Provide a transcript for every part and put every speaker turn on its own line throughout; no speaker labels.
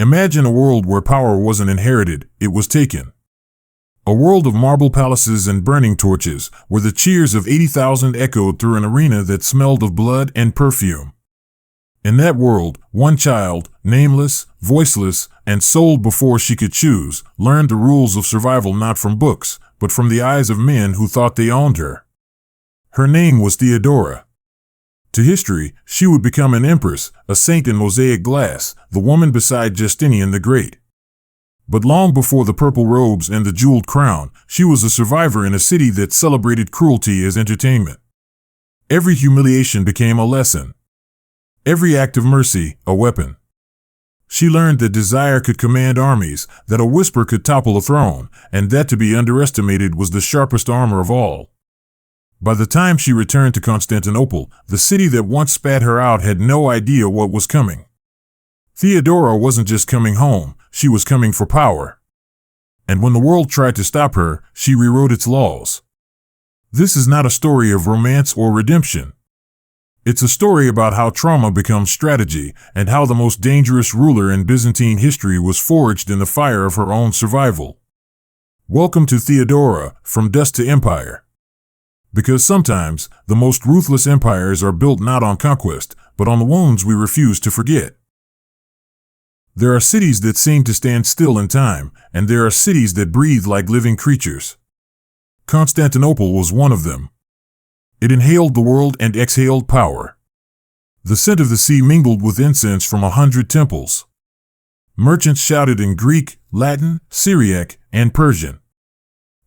Imagine a world where power wasn't inherited, it was taken. A world of marble palaces and burning torches, where the cheers of 80,000 echoed through an arena that smelled of blood and perfume. In that world, one child, nameless, voiceless, and sold before she could choose, learned the rules of survival not from books, but from the eyes of men who thought they owned her. Her name was Theodora. To history, she would become an empress, a saint in mosaic glass, the woman beside Justinian the Great. But long before the purple robes and the jeweled crown, she was a survivor in a city that celebrated cruelty as entertainment. Every humiliation became a lesson. Every act of mercy, a weapon. She learned that desire could command armies, that a whisper could topple a throne, and that to be underestimated was the sharpest armor of all. By the time she returned to Constantinople, the city that once spat her out had no idea what was coming. Theodora wasn't just coming home, she was coming for power. And when the world tried to stop her, she rewrote its laws. This is not a story of romance or redemption. It's a story about how trauma becomes strategy, and how the most dangerous ruler in Byzantine history was forged in the fire of her own survival. Welcome to Theodora, From Dust to Empire. Because sometimes, the most ruthless empires are built not on conquest, but on the wounds we refuse to forget. There are cities that seem to stand still in time, and there are cities that breathe like living creatures. Constantinople was one of them. It inhaled the world and exhaled power. The scent of the sea mingled with incense from 100 temples. Merchants shouted in Greek, Latin, Syriac, and Persian.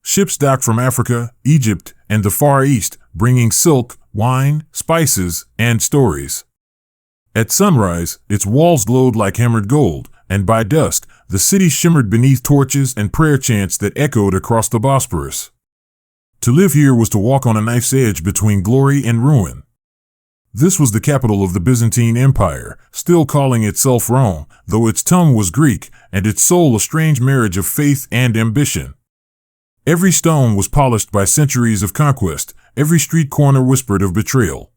Ships docked from Africa, Egypt, and the Far East, bringing silk, wine, spices, and stories. At sunrise, its walls glowed like hammered gold, and by dusk, the city shimmered beneath torches and prayer chants that echoed across the Bosporus. To live here was to walk on a knife's edge between glory and ruin. This was the capital of the Byzantine Empire, still calling itself Rome, though its tongue was Greek, and its soul a strange marriage of faith and ambition. Every stone was polished by centuries of conquest, every street corner whispered of betrayal.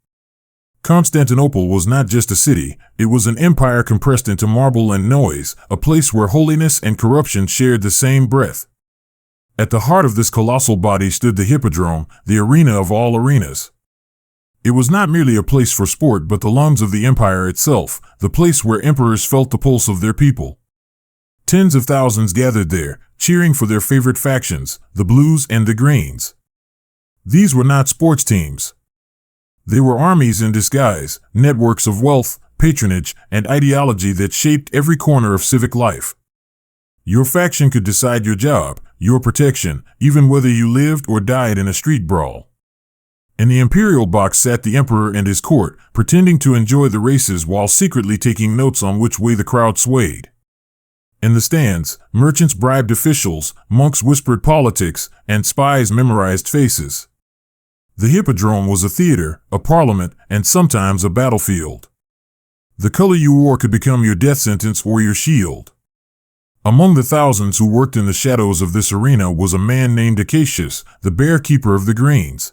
Constantinople was not just a city, it was an empire compressed into marble and noise, a place where holiness and corruption shared the same breath. At the heart of this colossal body stood the Hippodrome, the arena of all arenas. It was not merely a place for sport but the lungs of the empire itself, the place where emperors felt the pulse of their people. Tens of thousands gathered there, cheering for their favorite factions, the blues and the greens. These were not sports teams. They were armies in disguise, networks of wealth, patronage, and ideology that shaped every corner of civic life. Your faction could decide your job, your protection, even whether you lived or died in a street brawl. In the imperial box sat the emperor and his court, pretending to enjoy the races while secretly taking notes on which way the crowd swayed. In the stands, merchants bribed officials, monks whispered politics, and spies memorized faces. The Hippodrome was a theater, a parliament, and sometimes a battlefield. The color you wore could become your death sentence or your shield. Among the thousands who worked in the shadows of this arena was a man named Acacius, the bear keeper of the greens.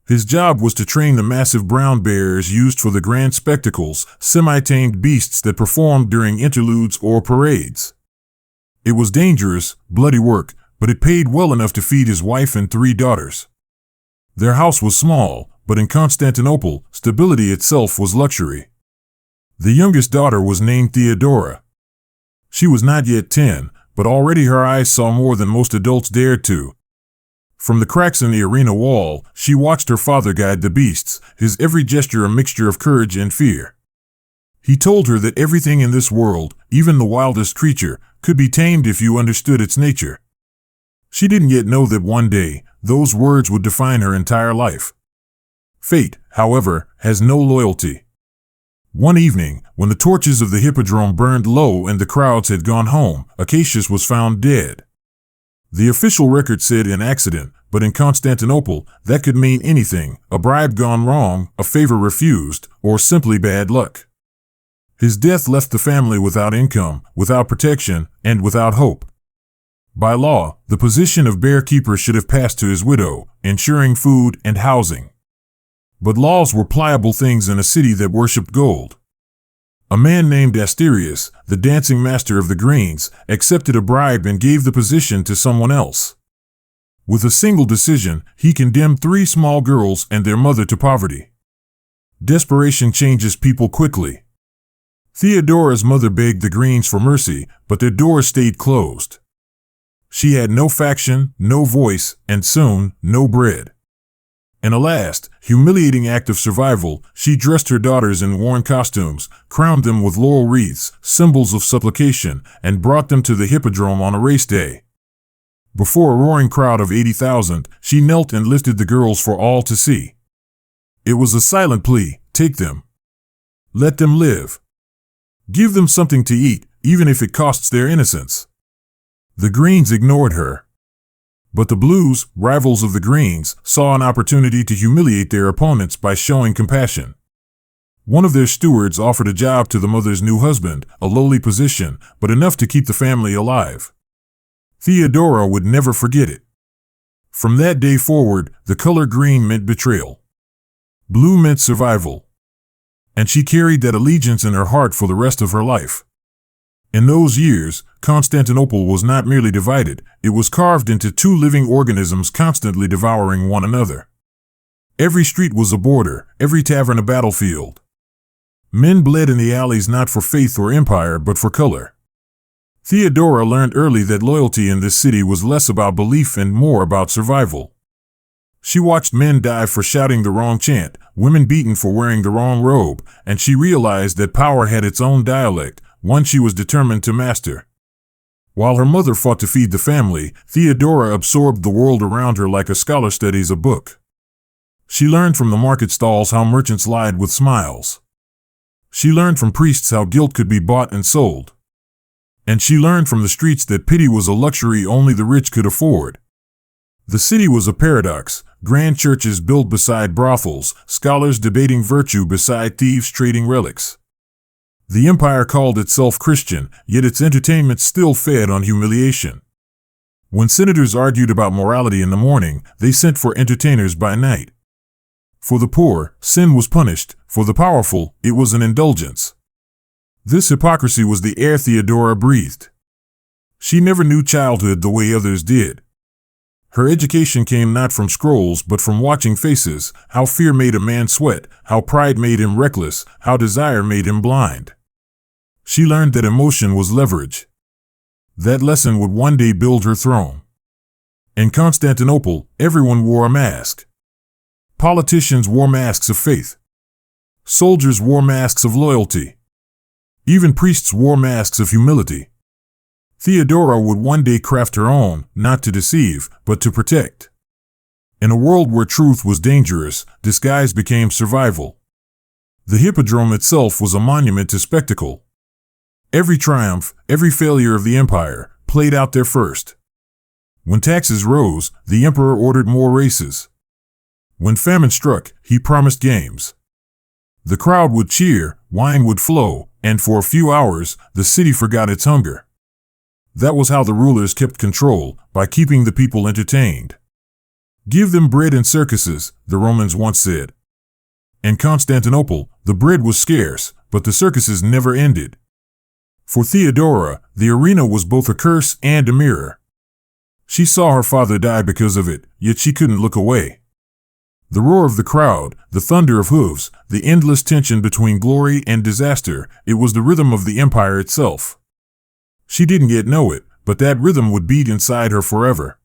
His job was to train the massive brown bears used for the grand spectacles, semi-tamed beasts that performed during interludes or parades. It was dangerous, bloody work, but it paid well enough to feed his wife and 3 daughters. Their house was small, but in Constantinople, stability itself was luxury. The youngest daughter was named Theodora. She was not yet 10, but already her eyes saw more than most adults dared to. From the cracks in the arena wall, she watched her father guide the beasts, his every gesture a mixture of courage and fear. He told her that everything in this world, even the wildest creature, could be tamed if you understood its nature. She didn't yet know that one day, those words would define her entire life. Fate, however, has no loyalty. One evening, when the torches of the Hippodrome burned low and the crowds had gone home, Acacius was found dead. The official record said an accident, but in Constantinople, that could mean anything: a bribe gone wrong, a favor refused, or simply bad luck. His death left the family without income, without protection, and without hope. By law, the position of bear keeper should have passed to his widow, ensuring food and housing. But laws were pliable things in a city that worshipped gold. A man named Asterius, the dancing master of the Greens, accepted a bribe and gave the position to someone else. With a single decision, he condemned 3 small girls and their mother to poverty. Desperation changes people quickly. Theodora's mother begged the Greens for mercy, but their doors stayed closed. She had no faction, no voice, and soon, no bread. In a last, humiliating act of survival, she dressed her daughters in worn costumes, crowned them with laurel wreaths, symbols of supplication, and brought them to the Hippodrome on a race day. Before a roaring crowd of 80,000, she knelt and lifted the girls for all to see. It was a silent plea: take them. Let them live. Give them something to eat, even if it costs their innocence. The Greens ignored her. But the Blues, rivals of the Greens, saw an opportunity to humiliate their opponents by showing compassion. One of their stewards offered a job to the mother's new husband, a lowly position, but enough to keep the family alive. Theodora would never forget it. From that day forward, the color green meant betrayal. Blue meant survival. And she carried that allegiance in her heart for the rest of her life. In those years, Constantinople was not merely divided, it was carved into 2 living organisms constantly devouring one another. Every street was a border, every tavern a battlefield. Men bled in the alleys not for faith or empire but for color. Theodora learned early that loyalty in this city was less about belief and more about survival. She watched men die for shouting the wrong chant, women beaten for wearing the wrong robe, and she realized that power had its own dialect, one she was determined to master. While her mother fought to feed the family, Theodora absorbed the world around her like a scholar studies a book. She learned from the market stalls how merchants lied with smiles. She learned from priests how guilt could be bought and sold. And she learned from the streets that pity was a luxury only the rich could afford. The city was a paradox: grand churches built beside brothels, scholars debating virtue beside thieves trading relics. The empire called itself Christian, yet its entertainment still fed on humiliation. When senators argued about morality in the morning, they sent for entertainers by night. For the poor, sin was punished; for the powerful, it was an indulgence. This hypocrisy was the air Theodora breathed. She never knew childhood the way others did. Her education came not from scrolls but from watching faces, how fear made a man sweat, how pride made him reckless, how desire made him blind. She learned that emotion was leverage. That lesson would one day build her throne. In Constantinople, everyone wore a mask. Politicians wore masks of faith. Soldiers wore masks of loyalty. Even priests wore masks of humility. Theodora would one day craft her own, not to deceive, but to protect. In a world where truth was dangerous, disguise became survival. The Hippodrome itself was a monument to spectacle. Every triumph, every failure of the empire, played out there first. When taxes rose, the emperor ordered more races. When famine struck, he promised games. The crowd would cheer, wine would flow, and for a few hours, the city forgot its hunger. That was how the rulers kept control, by keeping the people entertained. Give them bread and circuses, the Romans once said. In Constantinople, the bread was scarce, but the circuses never ended. For Theodora, the arena was both a curse and a mirror. She saw her father die because of it, yet she couldn't look away. The roar of the crowd, the thunder of hooves, the endless tension between glory and disaster, it was the rhythm of the empire itself. She didn't yet know it, but that rhythm would beat inside her forever.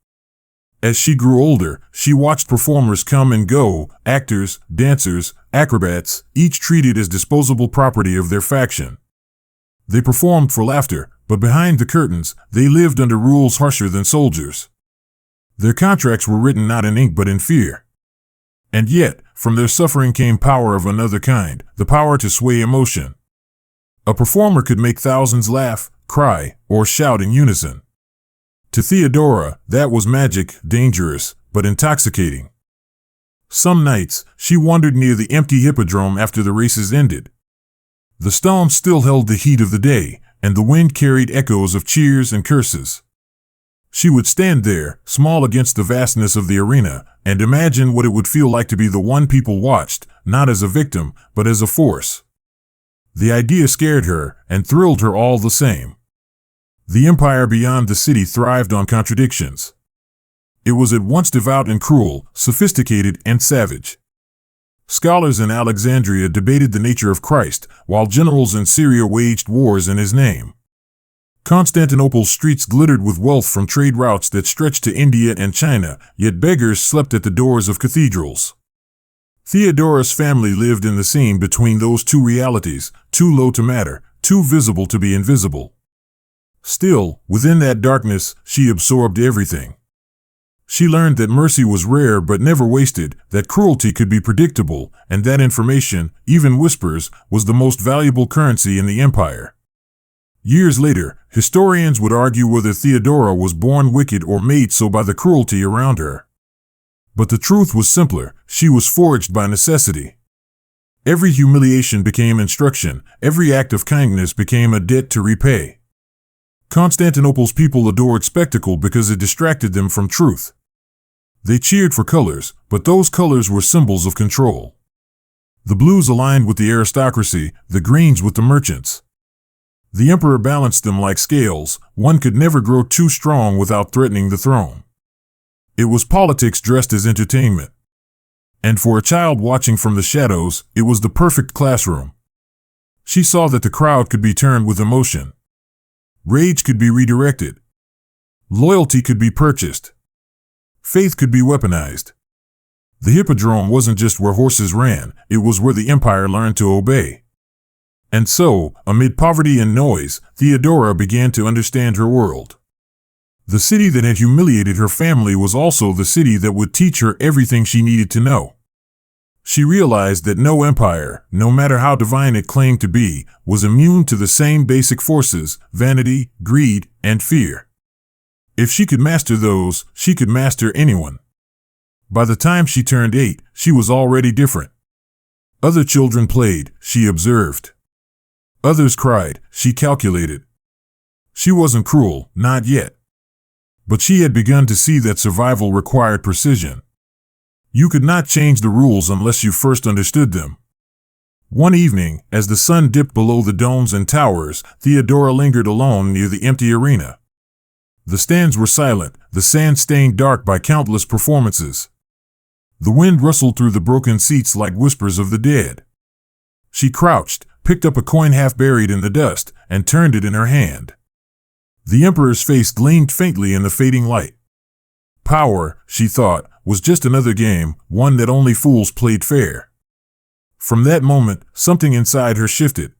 As she grew older, she watched performers come and go, actors, dancers, acrobats, each treated as disposable property of their faction. They performed for laughter, but behind the curtains, they lived under rules harsher than soldiers. Their contracts were written not in ink but in fear. And yet, from their suffering came power of another kind, the power to sway emotion. A performer could make thousands laugh, cry, or shout in unison. To Theodora, that was magic, dangerous, but intoxicating. Some nights, she wandered near the empty Hippodrome after the races ended. The stones still held the heat of the day, and the wind carried echoes of cheers and curses. She would stand there, small against the vastness of the arena, and imagine what it would feel like to be the one people watched, not as a victim, but as a force. The idea scared her and thrilled her all the same. The empire beyond the city thrived on contradictions. It was at once devout and cruel, sophisticated and savage. Scholars in Alexandria debated the nature of Christ, while generals in Syria waged wars in his name. Constantinople's streets glittered with wealth from trade routes that stretched to India and China, yet beggars slept at the doors of cathedrals. Theodora's family lived in the seam between those two realities, too low to matter, too visible to be invisible. Still, within that darkness, she absorbed everything. She learned that mercy was rare but never wasted, that cruelty could be predictable, and that information, even whispers, was the most valuable currency in the empire. Years later, historians would argue whether Theodora was born wicked or made so by the cruelty around her. But the truth was simpler: she was forged by necessity. Every humiliation became instruction, every act of kindness became a debt to repay. Constantinople's people adored spectacle because it distracted them from truth. They cheered for colors, but those colors were symbols of control. The blues aligned with the aristocracy, the greens with the merchants. The emperor balanced them like scales. One could never grow too strong without threatening the throne. It was politics dressed as entertainment. And for a child watching from the shadows, it was the perfect classroom. She saw that the crowd could be turned with emotion. Rage could be redirected. Loyalty could be purchased. Faith could be weaponized. The Hippodrome wasn't just where horses ran, it was where the empire learned to obey. And so, amid poverty and noise, Theodora began to understand her world. The city that had humiliated her family was also the city that would teach her everything she needed to know. She realized that no empire, no matter how divine it claimed to be, was immune to the same basic forces: vanity, greed, and fear. If she could master those, she could master anyone. By the time she turned 8, she was already different. Other children played, she observed. Others cried, she calculated. She wasn't cruel, not yet. But she had begun to see that survival required precision. You could not change the rules unless you first understood them. One evening, as the sun dipped below the domes and towers, Theodora lingered alone near the empty arena. The stands were silent, the sand stained dark by countless performances. The wind rustled through the broken seats like whispers of the dead. She crouched, picked up a coin half buried in the dust, and turned it in her hand. The emperor's face gleamed faintly in the fading light. Power, she thought, was just another game, one that only fools played fair. From that moment, something inside her shifted.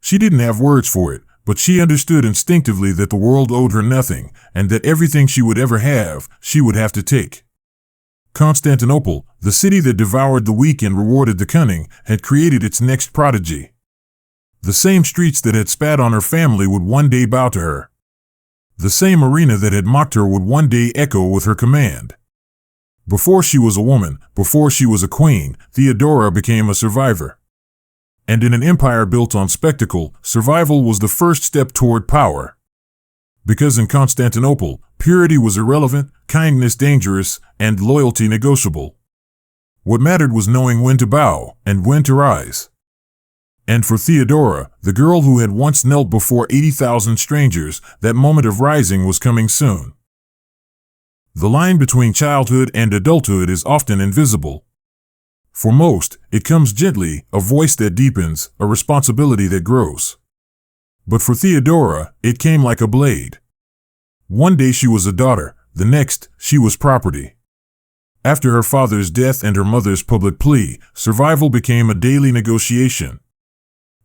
She didn't have words for it, but she understood instinctively that the world owed her nothing, and that everything she would ever have, she would have to take. Constantinople, the city that devoured the weak and rewarded the cunning, had created its next prodigy. The same streets that had spat on her family would one day bow to her. The same arena that had mocked her would one day echo with her command. Before she was a woman, before she was a queen, Theodora became a survivor. And in an empire built on spectacle, survival was the first step toward power. Because in Constantinople, purity was irrelevant, kindness dangerous, and loyalty negotiable. What mattered was knowing when to bow and when to rise. And for Theodora, the girl who had once knelt before 80,000 strangers, that moment of rising was coming soon. The line between childhood and adulthood is often invisible. For most, it comes gently, a voice that deepens, a responsibility that grows. But for Theodora, it came like a blade. One day she was a daughter, the next, she was property. After her father's death and her mother's public plea, survival became a daily negotiation.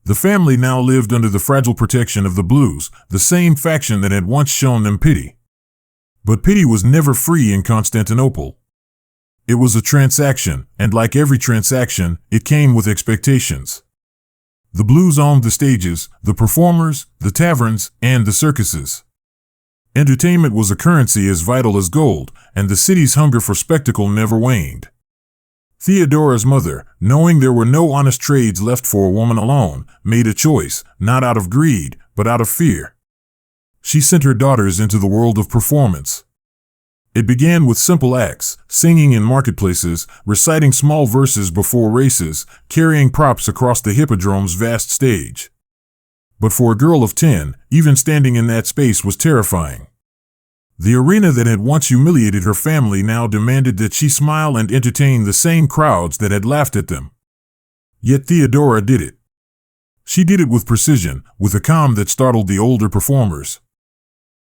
The family now lived under the fragile protection of the Blues, the same faction that had once shown them pity. But pity was never free in Constantinople. It was a transaction, and like every transaction, it came with expectations. The Blues owned the stages, the performers, the taverns, and the circuses. Entertainment was a currency as vital as gold, and the city's hunger for spectacle never waned. Theodora's mother, knowing there were no honest trades left for a woman alone, made a choice, not out of greed, but out of fear. She sent her daughters into the world of performance. It began with simple acts, singing in marketplaces, reciting small verses before races, carrying props across the Hippodrome's vast stage. But for a girl of 10, even standing in that space was terrifying. The arena that had once humiliated her family now demanded that she smile and entertain the same crowds that had laughed at them. Yet Theodora did it. She did it with precision, with a calm that startled the older performers.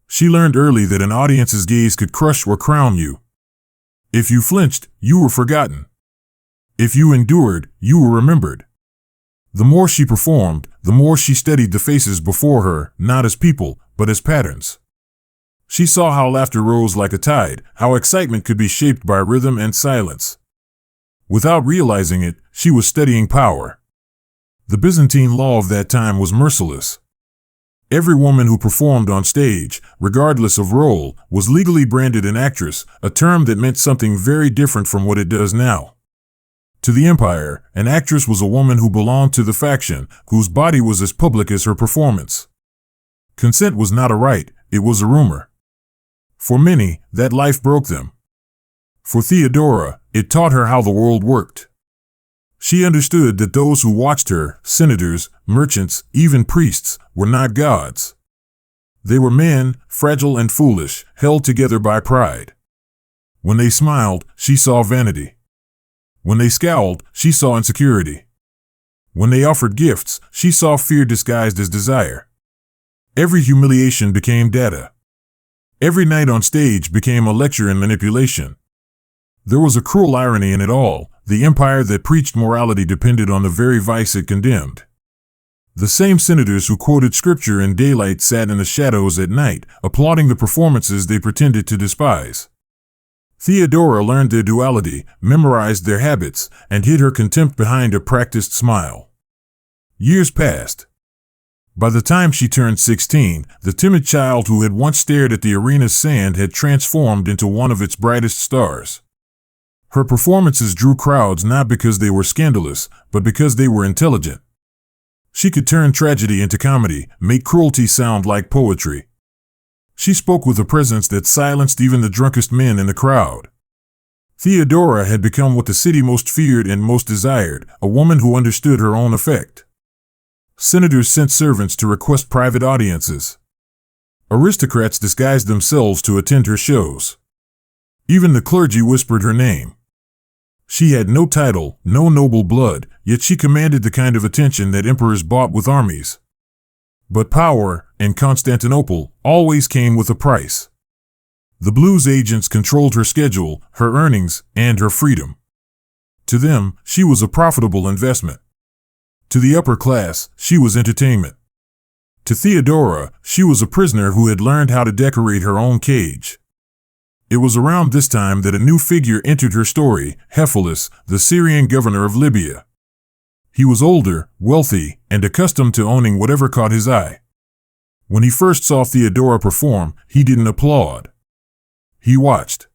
She learned early that an audience's gaze could crush or crown you. If you flinched, you were forgotten. If you endured, you were remembered. The more she performed, the more she studied the faces before her, not as people, but as patterns. She saw how laughter rose like a tide, how excitement could be shaped by rhythm and silence. Without realizing it, she was studying power. The Byzantine law of that time was merciless. Every woman who performed on stage, regardless of role, was legally branded an actress, a term that meant something very different from what it does now. To the empire, an actress was a woman who belonged to the faction, whose body was as public as her performance. Consent was not a right, it was a rumor. For many, that life broke them. For Theodora, it taught her how the world worked. She understood that those who watched her, senators, merchants, even priests, were not gods. They were men, fragile and foolish, held together by pride. When they smiled, she saw vanity. When they scowled, she saw insecurity. When they offered gifts, she saw fear disguised as desire. Every humiliation became data. Every night on stage became a lecture in manipulation. There was a cruel irony in it all. The empire that preached morality depended on the very vice it condemned. The same senators who quoted scripture in daylight sat in the shadows at night, applauding the performances they pretended to despise. Theodora learned their duality, memorized their habits, and hid her contempt behind a practiced smile. Years passed. By the time she turned 16, the timid child who had once stared at the arena's sand had transformed into one of its brightest stars. Her performances drew crowds not because they were scandalous, but because they were intelligent. She could turn tragedy into comedy, make cruelty sound like poetry. She spoke with a presence that silenced even the drunkest men in the crowd. Theodora had become what the city most feared and most desired, a woman who understood her own effect. Senators sent servants to request private audiences. Aristocrats disguised themselves to attend her shows. Even the clergy whispered her name. She had no title, no noble blood, yet she commanded the kind of attention that emperors bought with armies. But power, in Constantinople, always came with a price. The blues agents controlled her schedule, her earnings, and her freedom. To them, she was a profitable investment. To the upper class, she was entertainment. To Theodora, she was a prisoner who had learned how to decorate her own cage. It was around this time that a new figure entered her story, Hephaestus, the Syrian governor of Libya. He was older, wealthy, and accustomed to owning whatever caught his eye. When he first saw Theodora perform, he didn't applaud. He watched.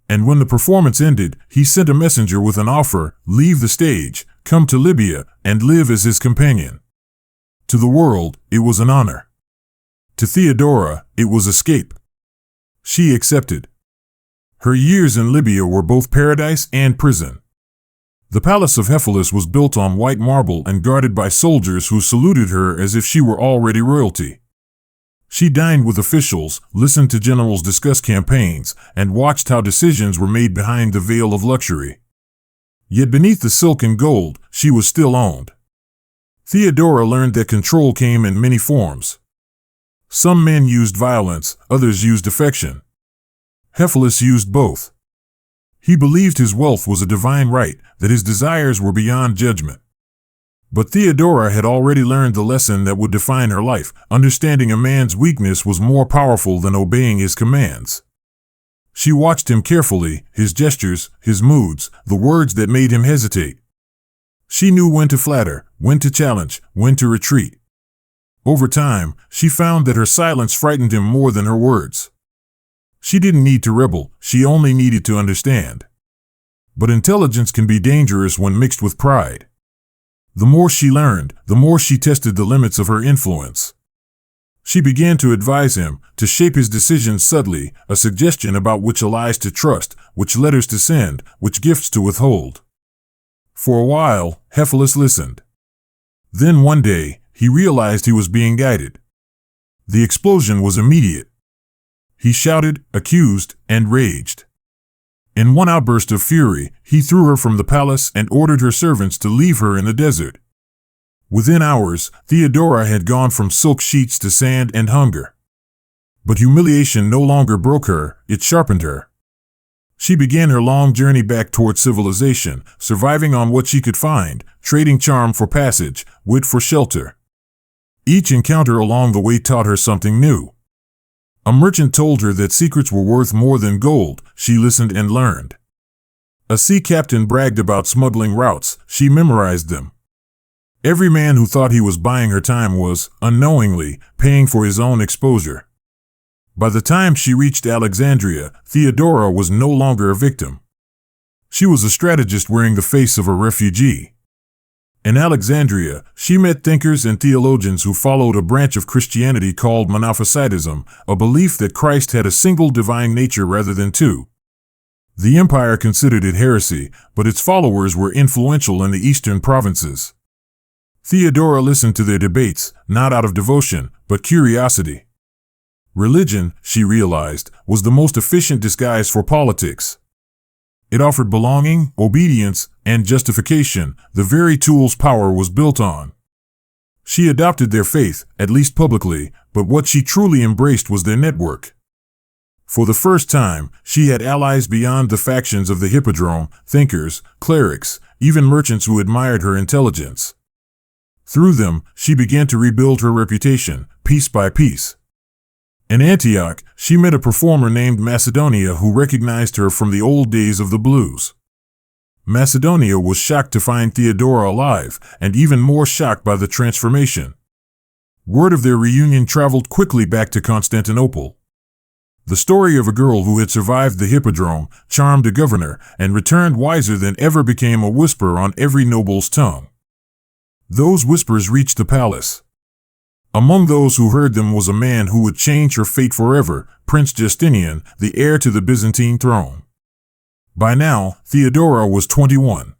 And when the performance ended, he sent a messenger with an offer: leave the stage, come to Libya, and live as his companion. To the world, it was an honor. To Theodora, it was escape. She accepted. Her years in Libya were both paradise and prison. The palace of Hephaestus was built on white marble and guarded by soldiers who saluted her as if she were already royalty. She dined with officials, listened to generals discuss campaigns, and watched how decisions were made behind the veil of luxury. Yet beneath the silk and gold, she was still owned. Theodora learned that control came in many forms. Some men used violence, others used affection. Hephaestus used both. He believed his wealth was a divine right, that his desires were beyond judgment. But Theodora had already learned the lesson that would define her life: understanding a man's weakness was more powerful than obeying his commands. She watched him carefully, his gestures, his moods, the words that made him hesitate. She knew when to flatter, when to challenge, when to retreat. Over time, she found that her silence frightened him more than her words. She didn't need to rebel, she only needed to understand. But intelligence can be dangerous when mixed with pride. The more she learned, the more she tested the limits of her influence. She began to advise him, to shape his decisions subtly, a suggestion about which allies to trust, which letters to send, which gifts to withhold. For a while, Hephaestus listened. Then one day, he realized he was being guided. The explosion was immediate. He shouted, accused, and raged. In one outburst of fury, he threw her from the palace and ordered her servants to leave her in the desert. Within hours, Theodora had gone from silk sheets to sand and hunger. But humiliation no longer broke her, it sharpened her. She began her long journey back toward civilization, surviving on what she could find, trading charm for passage, wit for shelter. Each encounter along the way taught her something new. A merchant told her that secrets were worth more than gold. She listened and learned. A sea captain bragged about smuggling routes. She memorized them. Every man who thought he was buying her time was, unknowingly, paying for his own exposure. By the time she reached Alexandria, Theodora was no longer a victim. She was a strategist wearing the face of a refugee. In Alexandria, she met thinkers and theologians who followed a branch of Christianity called Monophysitism, a belief that Christ had a single divine nature rather than two. The empire considered it heresy, but its followers were influential in the eastern provinces. Theodora listened to their debates, not out of devotion, but curiosity. Religion, she realized, was the most efficient disguise for politics. It offered belonging, obedience, and justification, the very tools power was built on. She adopted their faith, at least publicly, but what she truly embraced was their network. For the first time, she had allies beyond the factions of the Hippodrome, thinkers, clerics, even merchants who admired her intelligence. Through them, she began to rebuild her reputation, piece by piece. In Antioch, she met a performer named Macedonia who recognized her from the old days of the blues. Macedonia was shocked to find Theodora alive, and even more shocked by the transformation. Word of their reunion traveled quickly back to Constantinople. The story of a girl who had survived the Hippodrome, charmed a governor, and returned wiser than ever became a whisper on every noble's tongue. Those whispers reached the palace. Among those who heard them was a man who would change her fate forever, Prince Justinian, the heir to the Byzantine throne. By now, Theodora was 21.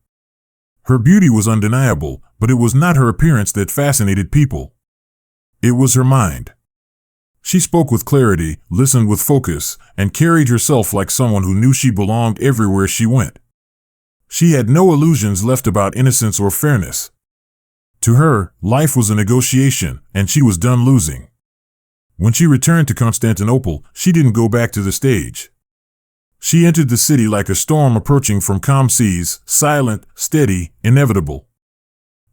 Her beauty was undeniable, but it was not her appearance that fascinated people. It was her mind. She spoke with clarity, listened with focus, and carried herself like someone who knew she belonged everywhere she went. She had no illusions left about innocence or fairness. To her, life was a negotiation, and she was done losing. When she returned to Constantinople, she didn't go back to the stage. She entered the city like a storm approaching from calm seas, silent, steady, inevitable.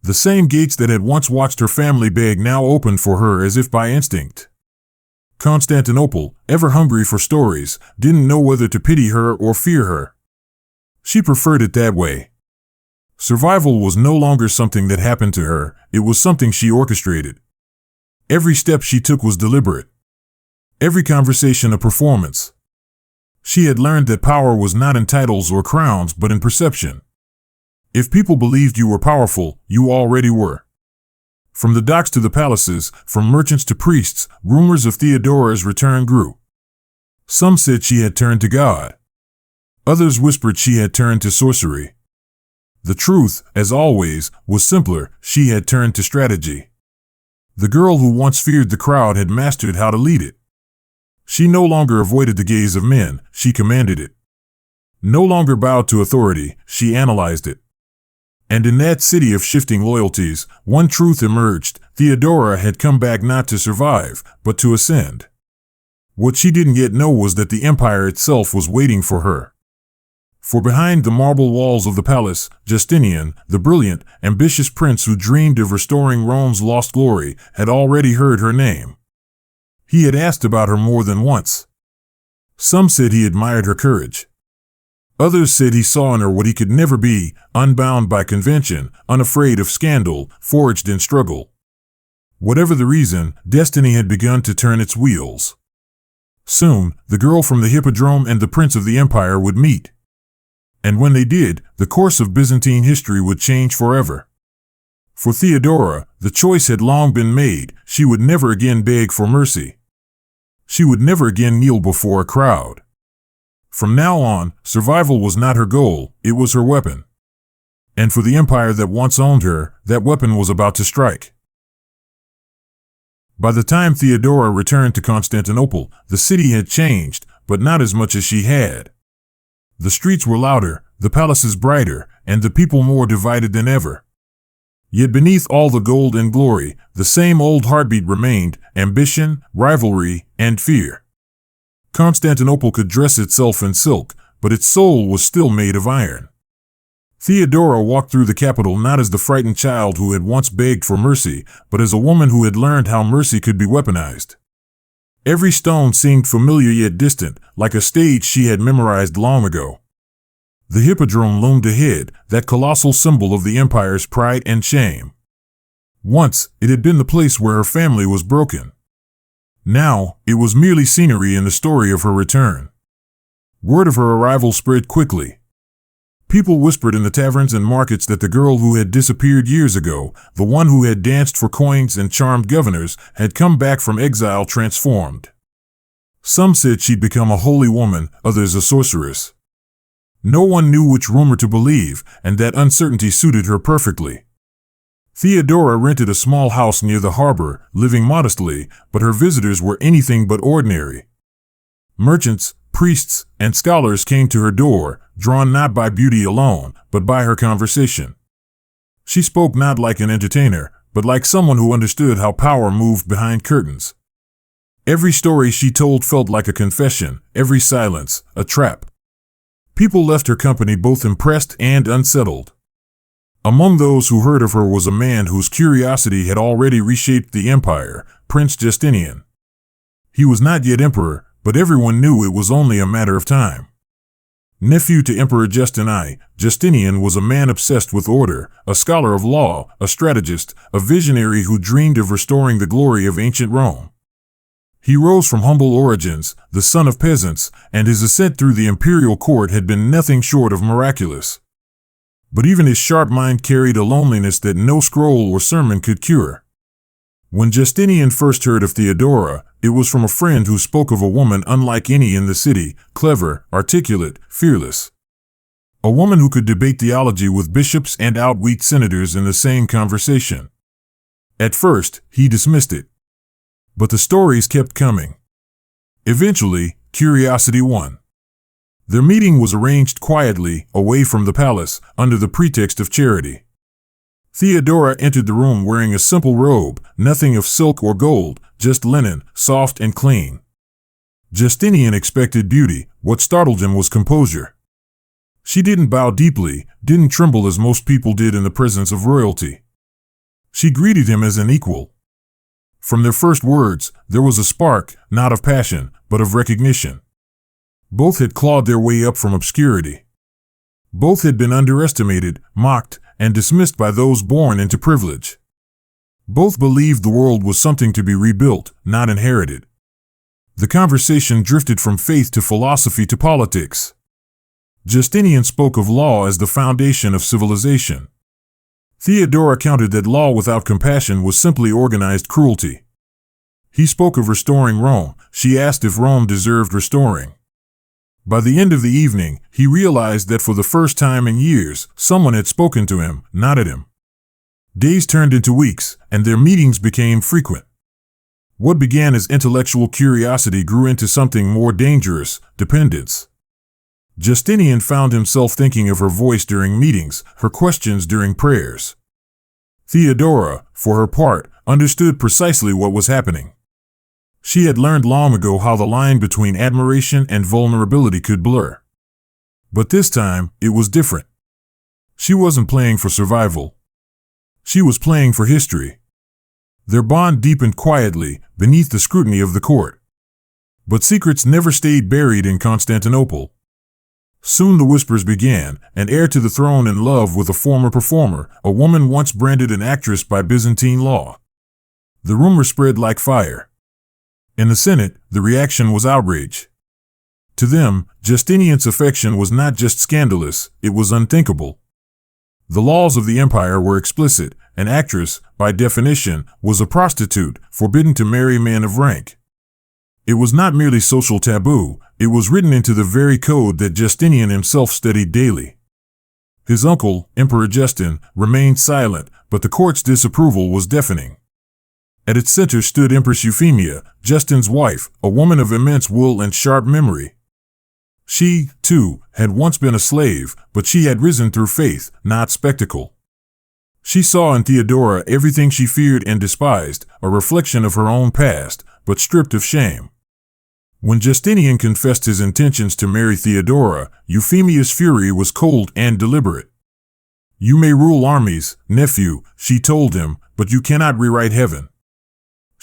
The same gates that had once watched her family beg now opened for her as if by instinct. Constantinople, ever hungry for stories, didn't know whether to pity her or fear her. She preferred it that way. Survival was no longer something that happened to her, it was something she orchestrated. Every step she took was deliberate. Every conversation a performance. She had learned that power was not in titles or crowns but in perception. If people believed you were powerful, you already were. From the docks to the palaces, from merchants to priests, rumors of Theodora's return grew. Some said she had turned to God. Others whispered she had turned to sorcery. The truth, as always, was simpler. She had turned to strategy. The girl who once feared the crowd had mastered how to lead it. She no longer avoided the gaze of men, she commanded it. No longer bowed to authority, she analyzed it. And in that city of shifting loyalties, one truth emerged: Theodora had come back not to survive, but to ascend. What she didn't yet know was that the empire itself was waiting for her. For behind the marble walls of the palace, Justinian, the brilliant, ambitious prince who dreamed of restoring Rome's lost glory, had already heard her name. He had asked about her more than once. Some said he admired her courage. Others said he saw in her what he could never be, unbound by convention, unafraid of scandal, forged in struggle. Whatever the reason, destiny had begun to turn its wheels. Soon, the girl from the Hippodrome and the prince of the empire would meet. And when they did, the course of Byzantine history would change forever. For Theodora, the choice had long been made. She would never again beg for mercy. She would never again kneel before a crowd. From now on, survival was not her goal, it was her weapon. And for the empire that once owned her, that weapon was about to strike. By the time Theodora returned to Constantinople, the city had changed, but not as much as she had. The streets were louder, the palaces brighter, and the people more divided than ever. Yet beneath all the gold and glory, the same old heartbeat remained: ambition, rivalry, and fear. Constantinople could dress itself in silk, but its soul was still made of iron. Theodora walked through the capital not as the frightened child who had once begged for mercy, but as a woman who had learned how mercy could be weaponized. Every stone seemed familiar yet distant, like a stage she had memorized long ago. The Hippodrome loomed ahead, that colossal symbol of the empire's pride and shame. Once, it had been the place where her family was broken. Now, it was merely scenery in the story of her return. Word of her arrival spread quickly. People whispered in the taverns and markets that the girl who had disappeared years ago, the one who had danced for coins and charmed governors, had come back from exile transformed. Some said she'd become a holy woman, others a sorceress. No one knew which rumor to believe, and that uncertainty suited her perfectly. Theodora rented a small house near the harbor, living modestly, but her visitors were anything but ordinary. Merchants, priests, and scholars came to her door, drawn not by beauty alone, but by her conversation. She spoke not like an entertainer, but like someone who understood how power moved behind curtains. Every story she told felt like a confession, every silence, a trap. People left her company both impressed and unsettled. Among those who heard of her was a man whose curiosity had already reshaped the empire, Prince Justinian. He was not yet emperor, but everyone knew it was only a matter of time. Nephew to Emperor Justinian, Justinian was a man obsessed with order, a scholar of law, a strategist, a visionary who dreamed of restoring the glory of ancient Rome. He rose from humble origins, the son of peasants, and his ascent through the imperial court had been nothing short of miraculous. But even his sharp mind carried a loneliness that no scroll or sermon could cure. When Justinian first heard of Theodora, it was from a friend who spoke of a woman unlike any in the city, clever, articulate, fearless. A woman who could debate theology with bishops and outwit senators in the same conversation. At first, he dismissed it. But the stories kept coming. Eventually, curiosity won. Their meeting was arranged quietly, away from the palace, under the pretext of charity. Theodora entered the room wearing a simple robe, nothing of silk or gold, just linen, soft and clean. Justinian expected beauty. What startled him was composure. She didn't bow deeply, didn't tremble as most people did in the presence of royalty. She greeted him as an equal. From their first words, there was a spark, not of passion, but of recognition. Both had clawed their way up from obscurity. Both had been underestimated, mocked, and dismissed by those born into privilege. Both believed the world was something to be rebuilt, not inherited. The conversation drifted from faith to philosophy to politics. Justinian spoke of law as the foundation of civilization. Theodora countered that law without compassion was simply organized cruelty. He spoke of restoring Rome. She asked if Rome deserved restoring. By the end of the evening, he realized that for the first time in years, someone had spoken to him, not at him. Days turned into weeks, and their meetings became frequent. What began as intellectual curiosity grew into something more dangerous: dependence. Justinian found himself thinking of her voice during meetings, her questions during prayers. Theodora, for her part, understood precisely what was happening. She had learned long ago how the line between admiration and vulnerability could blur. But this time, it was different. She wasn't playing for survival. She was playing for history. Their bond deepened quietly, beneath the scrutiny of the court. But secrets never stayed buried in Constantinople. Soon the whispers began: an heir to the throne in love with a former performer, a woman once branded an actress by Byzantine law. The rumor spread like fire. In the Senate, the reaction was outrage. To them, Justinian's affection was not just scandalous, it was unthinkable. The laws of the empire were explicit. An actress, by definition, was a prostitute, forbidden to marry men of rank. It was not merely social taboo, it was written into the very code that Justinian himself studied daily. His uncle, Emperor Justin, remained silent, but the court's disapproval was deafening. At its center stood Empress Euphemia, Justin's wife, a woman of immense will and sharp memory. She, too, had once been a slave, but she had risen through faith, not spectacle. She saw in Theodora everything she feared and despised, a reflection of her own past, but stripped of shame. When Justinian confessed his intentions to marry Theodora, Euphemia's fury was cold and deliberate. "You may rule armies, nephew," she told him, "but you cannot rewrite heaven."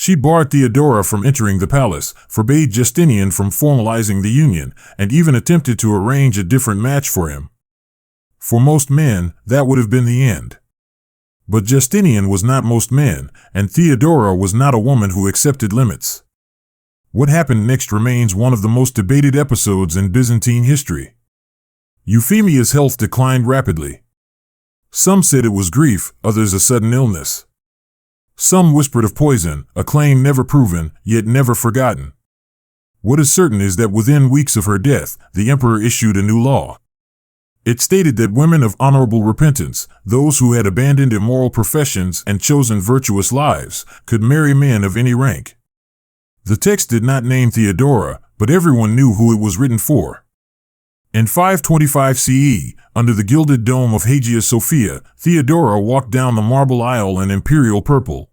She barred Theodora from entering the palace, forbade Justinian from formalizing the union, and even attempted to arrange a different match for him. For most men, that would have been the end. But Justinian was not most men, and Theodora was not a woman who accepted limits. What happened next remains one of the most debated episodes in Byzantine history. Euphemia's health declined rapidly. Some said it was grief, others a sudden illness. Some whispered of poison, a claim never proven, yet never forgotten. What is certain is that within weeks of her death, the emperor issued a new law. It stated that women of honorable repentance, those who had abandoned immoral professions and chosen virtuous lives, could marry men of any rank. The text did not name Theodora, but everyone knew who it was written for. In 525 CE, under the gilded dome of Hagia Sophia, Theodora walked down the marble aisle in imperial purple.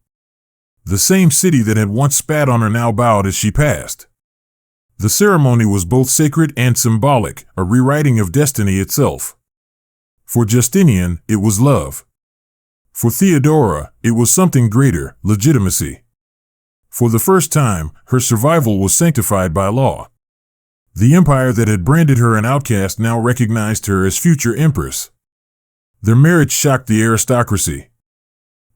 The same city that had once spat on her now bowed as she passed. The ceremony was both sacred and symbolic, a rewriting of destiny itself. For Justinian, it was love. For Theodora, it was something greater, legitimacy. For the first time, her survival was sanctified by law. The empire that had branded her an outcast now recognized her as future empress. Their marriage shocked the aristocracy.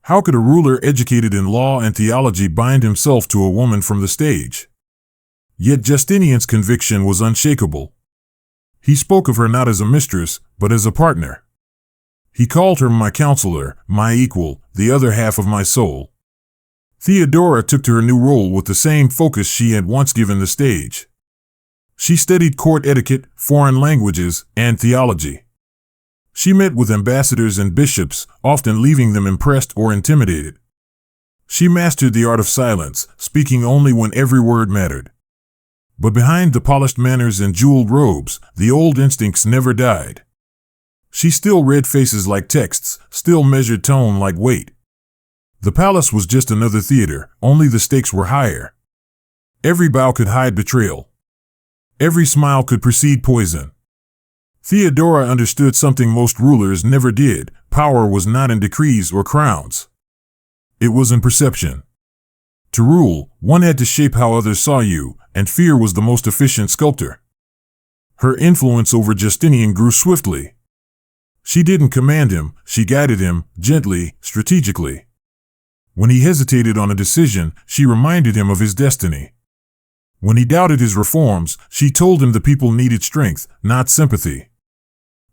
How could a ruler educated in law and theology bind himself to a woman from the stage? Yet Justinian's conviction was unshakable. He spoke of her not as a mistress, but as a partner. He called her my counselor, my equal, the other half of my soul. Theodora took to her new role with the same focus she had once given the stage. She studied court etiquette, foreign languages, and theology. She met with ambassadors and bishops, often leaving them impressed or intimidated. She mastered the art of silence, speaking only when every word mattered. But behind the polished manners and jeweled robes, the old instincts never died. She still read faces like texts, still measured tone like weight. The palace was just another theater, only the stakes were higher. Every bow could hide betrayal. Every smile could precede poison. Theodora understood something most rulers never did: power was not in decrees or crowns. It was in perception. To rule, one had to shape how others saw you, and fear was the most efficient sculptor. Her influence over Justinian grew swiftly. She didn't command him, she guided him, gently, strategically. When he hesitated on a decision, she reminded him of his destiny. When he doubted his reforms, she told him the people needed strength, not sympathy.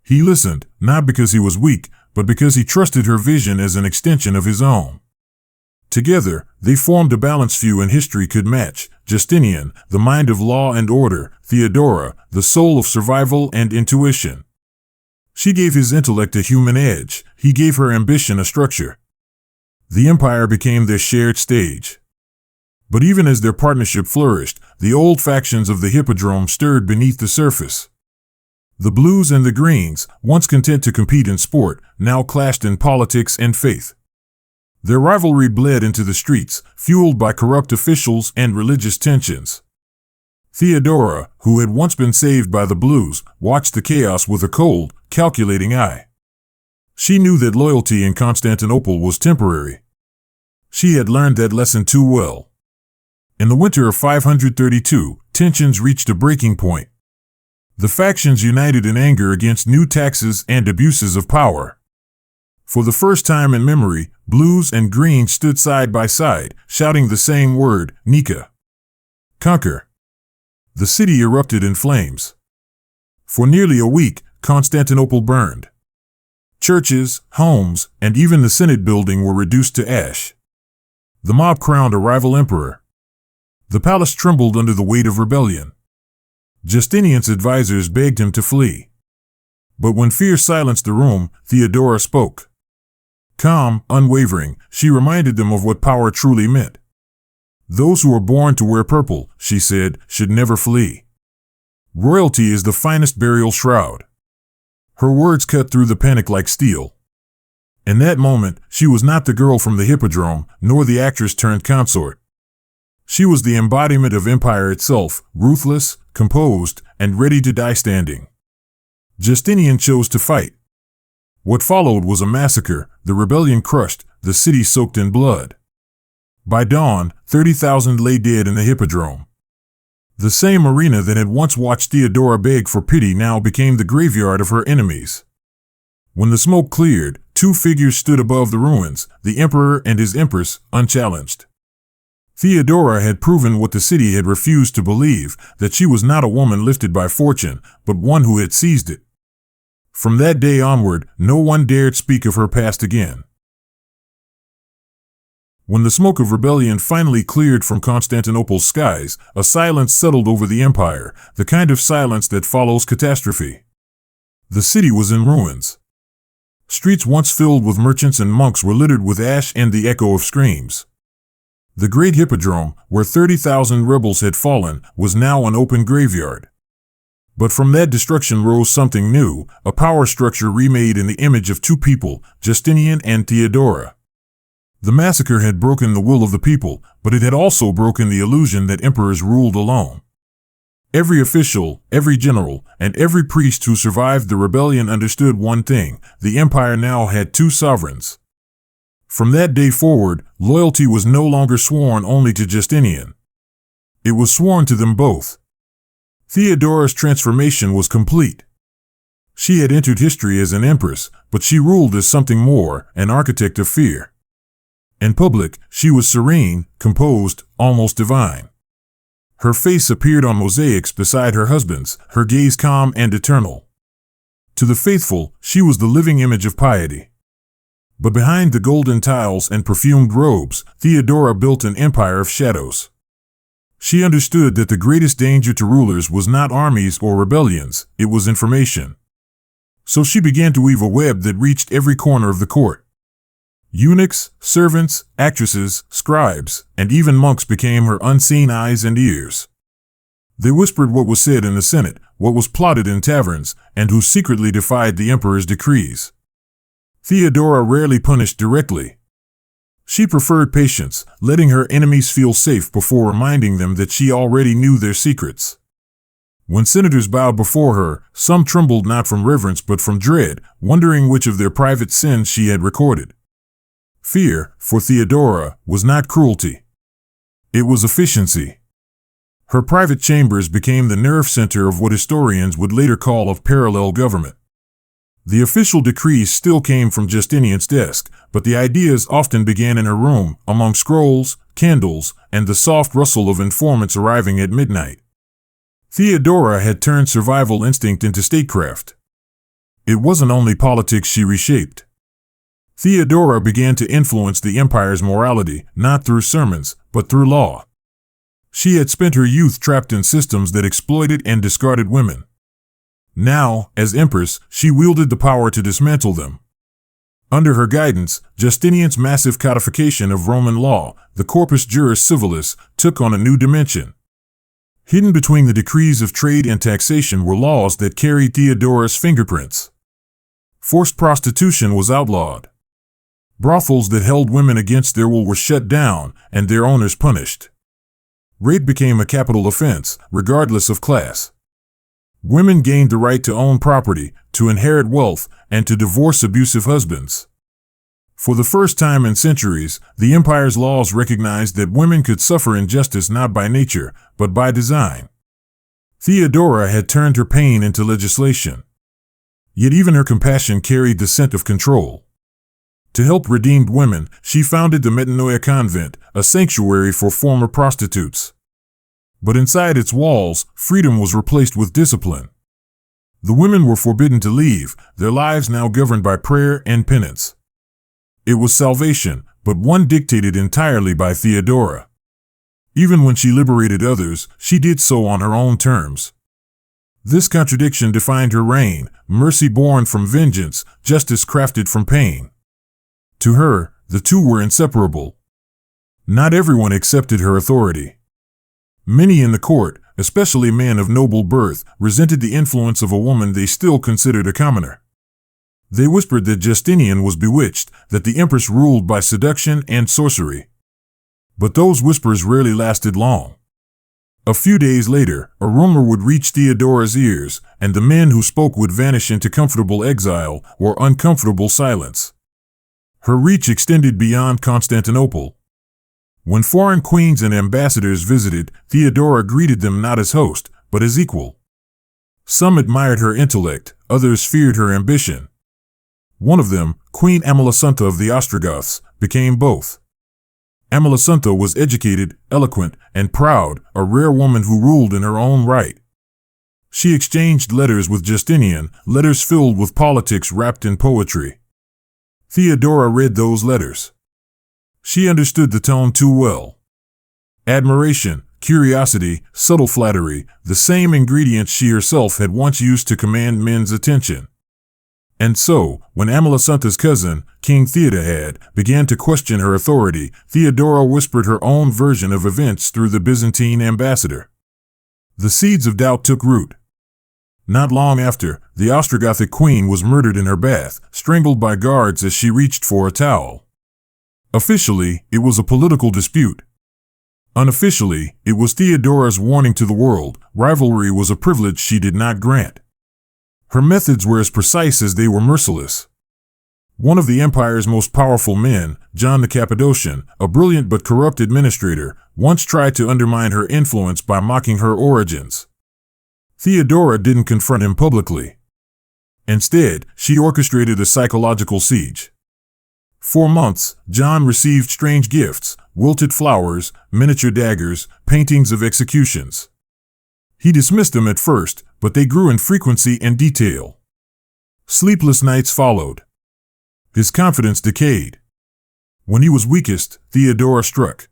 He listened, not because he was weak, but because he trusted her vision as an extension of his own. Together, they formed a balance few in history could match: Justinian, the mind of law and order; Theodora, the soul of survival and intuition. She gave his intellect a human edge, he gave her ambition a structure. The empire became their shared stage. But even as their partnership flourished, the old factions of the Hippodrome stirred beneath the surface. The blues and the greens, once content to compete in sport, now clashed in politics and faith. Their rivalry bled into the streets, fueled by corrupt officials and religious tensions. Theodora, who had once been saved by the blues, watched the chaos with a cold, calculating eye. She knew that loyalty in Constantinople was temporary. She had learned that lesson too well. In the winter of 532, tensions reached a breaking point. The factions united in anger against new taxes and abuses of power. For the first time in memory, blues and greens stood side by side, shouting the same word: Nika. Conquer. The city erupted in flames. For nearly a week, Constantinople burned. Churches, homes, and even the Senate building were reduced to ash. The mob crowned a rival emperor. The palace trembled under the weight of rebellion. Justinian's advisors begged him to flee. But when fear silenced the room, Theodora spoke. Calm, unwavering, she reminded them of what power truly meant. Those who are born to wear purple, she said, should never flee. Royalty is the finest burial shroud. Her words cut through the panic like steel. In that moment, she was not the girl from the Hippodrome, nor the actress turned consort. She was the embodiment of empire itself, ruthless, composed, and ready to die standing. Justinian chose to fight. What followed was a massacre, the rebellion crushed, the city soaked in blood. By dawn, 30,000 lay dead in the Hippodrome. The same arena that had once watched Theodora beg for pity now became the graveyard of her enemies. When the smoke cleared, two figures stood above the ruins, the emperor and his empress, unchallenged. Theodora had proven what the city had refused to believe, that she was not a woman lifted by fortune, but one who had seized it. From that day onward, no one dared speak of her past again. When the smoke of rebellion finally cleared from Constantinople's skies, a silence settled over the empire, the kind of silence that follows catastrophe. The city was in ruins. Streets once filled with merchants and monks were littered with ash and the echo of screams. The great Hippodrome, where 30,000 rebels had fallen, was now an open graveyard. But from that destruction rose something new, a power structure remade in the image of two people, Justinian and Theodora. The massacre had broken the will of the people, but it had also broken the illusion that emperors ruled alone. Every official, every general, and every priest who survived the rebellion understood one thing: the empire now had two sovereigns. From that day forward, loyalty was no longer sworn only to Justinian. It was sworn to them both. Theodora's transformation was complete. She had entered history as an empress, but she ruled as something more, an architect of fear. In public, she was serene, composed, almost divine. Her face appeared on mosaics beside her husband's, her gaze calm and eternal. To the faithful, she was the living image of piety. But behind the golden tiles and perfumed robes, Theodora built an empire of shadows. She understood that the greatest danger to rulers was not armies or rebellions, it was information. So she began to weave a web that reached every corner of the court. Eunuchs, servants, actresses, scribes, and even monks became her unseen eyes and ears. They whispered what was said in the Senate, what was plotted in taverns, and who secretly defied the emperor's decrees. Theodora rarely punished directly. She preferred patience, letting her enemies feel safe before reminding them that she already knew their secrets. When senators bowed before her, some trembled not from reverence but from dread, wondering which of their private sins she had recorded. Fear, for Theodora, was not cruelty. It was efficiency. Her private chambers became the nerve center of what historians would later call a parallel government. The official decrees still came from Justinian's desk, but the ideas often began in her room, among scrolls, candles, and the soft rustle of informants arriving at midnight. Theodora had turned survival instinct into statecraft. It wasn't only politics she reshaped. Theodora began to influence the empire's morality, not through sermons, but through law. She had spent her youth trapped in systems that exploited and discarded women. Now, as empress, she wielded the power to dismantle them. Under her guidance, Justinian's massive codification of Roman law, the Corpus Juris Civilis, took on a new dimension. Hidden between the decrees of trade and taxation were laws that carried Theodora's fingerprints. Forced prostitution was outlawed. Brothels that held women against their will were shut down, and their owners punished. Rape became a capital offense, regardless of class. Women gained the right to own property, to inherit wealth, and to divorce abusive husbands. For the first time in centuries, the empire's laws recognized that women could suffer injustice not by nature, but by design. Theodora had turned her pain into legislation. Yet even her compassion carried the scent of control. To help redeemed women, she founded the Metanoia Convent, a sanctuary for former prostitutes. But inside its walls, freedom was replaced with discipline. The women were forbidden to leave, their lives now governed by prayer and penance. It was salvation, but one dictated entirely by Theodora. Even when she liberated others, she did so on her own terms. This contradiction defined her reign: mercy born from vengeance, justice crafted from pain. To her, the two were inseparable. Not everyone accepted her authority. Many in the court, especially men of noble birth, resented the influence of a woman they still considered a commoner. They whispered that Justinian was bewitched, that the empress ruled by seduction and sorcery. But those whispers rarely lasted long. A few days later, a rumor would reach Theodora's ears, and the men who spoke would vanish into comfortable exile or uncomfortable silence. Her reach extended beyond Constantinople. When foreign queens and ambassadors visited, Theodora greeted them not as host, but as equal. Some admired her intellect, others feared her ambition. One of them, Queen Amalasuntha of the Ostrogoths, became both. Amalasuntha was educated, eloquent, and proud, a rare woman who ruled in her own right. She exchanged letters with Justinian, letters filled with politics wrapped in poetry. Theodora read those letters. She understood the tone too well. Admiration, curiosity, subtle flattery, the same ingredients she herself had once used to command men's attention. And so, when Amalasuntha's cousin, King Theodahad, began to question her authority, Theodora whispered her own version of events through the Byzantine ambassador. The seeds of doubt took root. Not long after, the Ostrogothic queen was murdered in her bath, strangled by guards as she reached for a towel. Officially, it was a political dispute. Unofficially, it was Theodora's warning to the world: rivalry was a privilege she did not grant. Her methods were as precise as they were merciless. One of the empire's most powerful men, John the Cappadocian, a brilliant but corrupt administrator, once tried to undermine her influence by mocking her origins. Theodora didn't confront him publicly. Instead, she orchestrated a psychological siege. For months, John received strange gifts: wilted flowers, miniature daggers, paintings of executions. He dismissed them at first, but they grew in frequency and detail. Sleepless nights followed. His confidence decayed. When he was weakest, Theodora struck.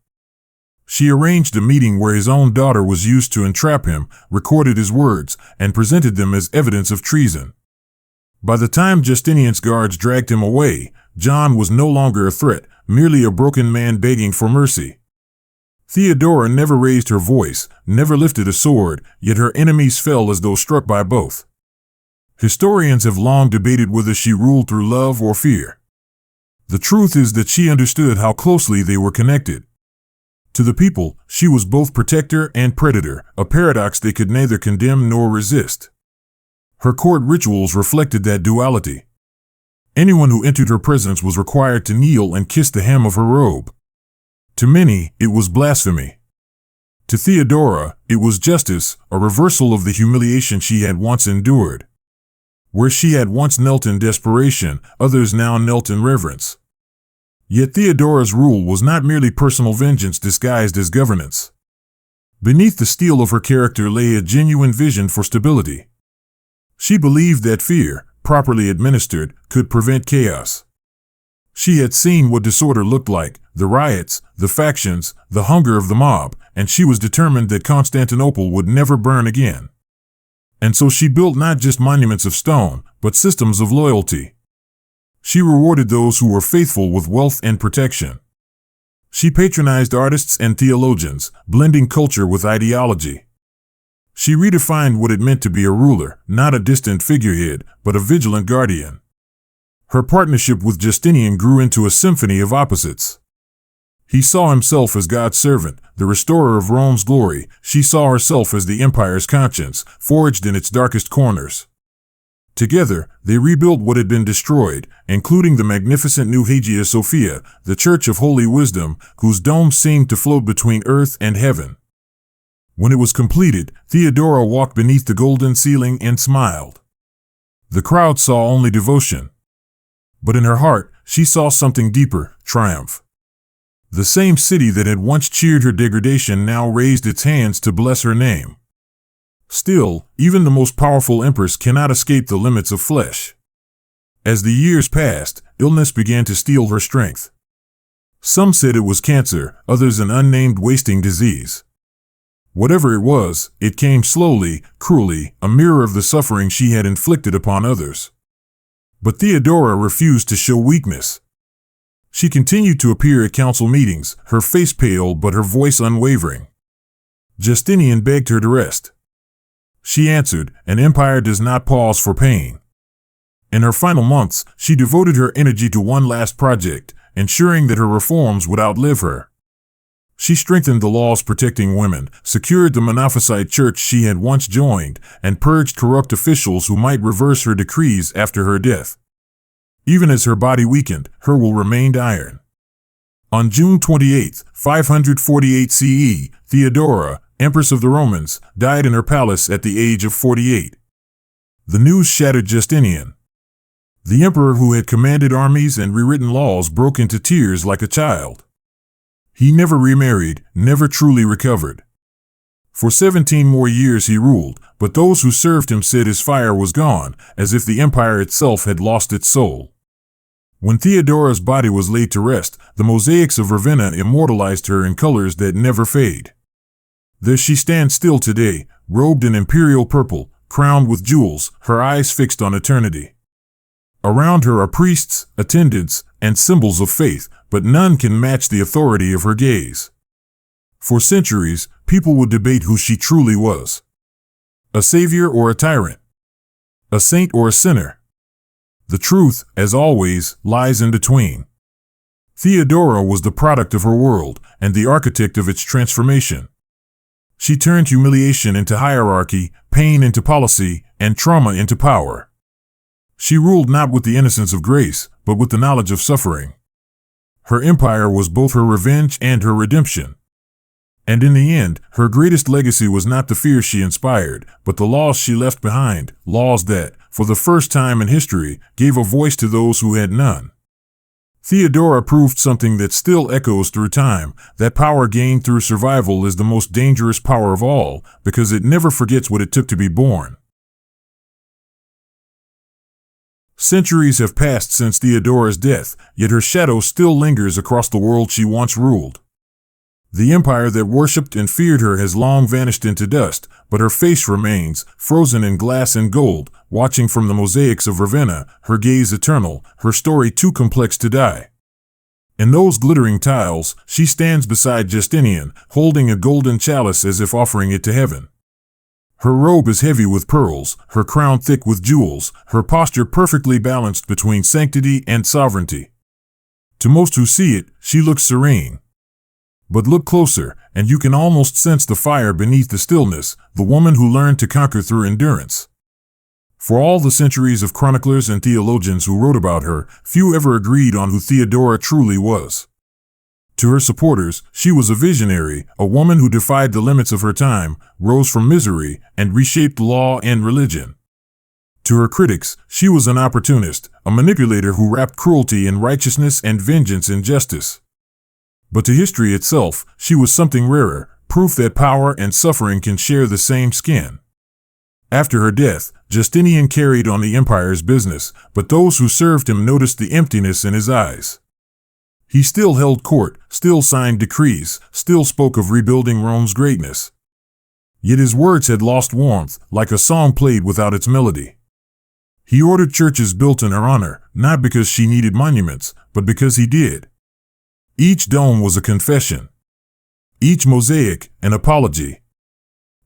She arranged a meeting where his own daughter was used to entrap him, recorded his words, and presented them as evidence of treason. By the time Justinian's guards dragged him away, John was no longer a threat, merely a broken man begging for mercy. Theodora never raised her voice, never lifted a sword, yet her enemies fell as though struck by both. Historians have long debated whether she ruled through love or fear. The truth is that she understood how closely they were connected. To the people, she was both protector and predator, a paradox they could neither condemn nor resist. Her court rituals reflected that duality. Anyone who entered her presence was required to kneel and kiss the hem of her robe. To many, it was blasphemy. To Theodora, it was justice, a reversal of the humiliation she had once endured. Where she had once knelt in desperation, others now knelt in reverence. Yet Theodora's rule was not merely personal vengeance disguised as governance. Beneath the steel of her character lay a genuine vision for stability. She believed that fear, properly administered, could prevent chaos. She had seen what disorder looked like: the riots, the factions, the hunger of the mob, and she was determined that Constantinople would never burn again. And so she built not just monuments of stone, but systems of loyalty. She rewarded those who were faithful with wealth and protection. She patronized artists and theologians, blending culture with ideology. She redefined what it meant to be a ruler, not a distant figurehead, but a vigilant guardian. Her partnership with Justinian grew into a symphony of opposites. He saw himself as God's servant, the restorer of Rome's glory. She saw herself as the empire's conscience, forged in its darkest corners. Together, they rebuilt what had been destroyed, including the magnificent new Hagia Sophia, the Church of Holy Wisdom, whose dome seemed to float between earth and heaven. When it was completed, Theodora walked beneath the golden ceiling and smiled. The crowd saw only devotion. But in her heart, she saw something deeper: triumph. The same city that had once cheered her degradation now raised its hands to bless her name. Still, even the most powerful empress cannot escape the limits of flesh. As the years passed, illness began to steal her strength. Some said it was cancer, others an unnamed wasting disease. Whatever it was, it came slowly, cruelly, a mirror of the suffering she had inflicted upon others. But Theodora refused to show weakness. She continued to appear at council meetings, her face pale but her voice unwavering. Justinian begged her to rest. She answered, "An empire does not pause for pain." In her final months, she devoted her energy to one last project, ensuring that her reforms would outlive her. She strengthened the laws protecting women, secured the Monophysite church she had once joined, and purged corrupt officials who might reverse her decrees after her death. Even as her body weakened, her will remained iron. On June 28, 548 CE, Theodora, Empress of the Romans, died in her palace at the age of 48. The news shattered Justinian. The emperor who had commanded armies and rewritten laws broke into tears like a child. He never remarried, never truly recovered. For 17 more years he ruled, but those who served him said his fire was gone, as if the empire itself had lost its soul. When Theodora's body was laid to rest, the mosaics of Ravenna immortalized her in colors that never fade. There she stands still today, robed in imperial purple, crowned with jewels, her eyes fixed on eternity. Around her are priests, attendants, and symbols of faith, but none can match the authority of her gaze. For centuries, people would debate who she truly was. A savior or a tyrant? A saint or a sinner? The truth, as always, lies in between. Theodora was the product of her world, and the architect of its transformation. She turned humiliation into hierarchy, pain into policy, and trauma into power. She ruled not with the innocence of grace, but with the knowledge of suffering. Her empire was both her revenge and her redemption. And in the end, her greatest legacy was not the fear she inspired, but the laws she left behind, laws that, for the first time in history, gave a voice to those who had none. Theodora proved something that still echoes through time, that power gained through survival is the most dangerous power of all, because it never forgets what it took to be born. Centuries have passed since Theodora's death, yet her shadow still lingers across the world she once ruled. The empire that worshipped and feared her has long vanished into dust, but her face remains, frozen in glass and gold, watching from the mosaics of Ravenna, her gaze eternal, her story too complex to die. In those glittering tiles, she stands beside Justinian, holding a golden chalice as if offering it to heaven. Her robe is heavy with pearls, her crown thick with jewels, her posture perfectly balanced between sanctity and sovereignty. To most who see it, she looks serene. But look closer, and you can almost sense the fire beneath the stillness, the woman who learned to conquer through endurance. For all the centuries of chroniclers and theologians who wrote about her, few ever agreed on who Theodora truly was. To her supporters, she was a visionary, a woman who defied the limits of her time, rose from misery, and reshaped law and religion. To her critics, she was an opportunist, a manipulator who wrapped cruelty in righteousness and vengeance in justice. But to history itself, she was something rarer, proof that power and suffering can share the same skin. After her death, Justinian carried on the empire's business, but those who served him noticed the emptiness in his eyes. He still held court, still signed decrees, still spoke of rebuilding Rome's greatness. Yet his words had lost warmth, like a song played without its melody. He ordered churches built in her honor, not because she needed monuments, but because he did. Each dome was a confession. Each mosaic, an apology.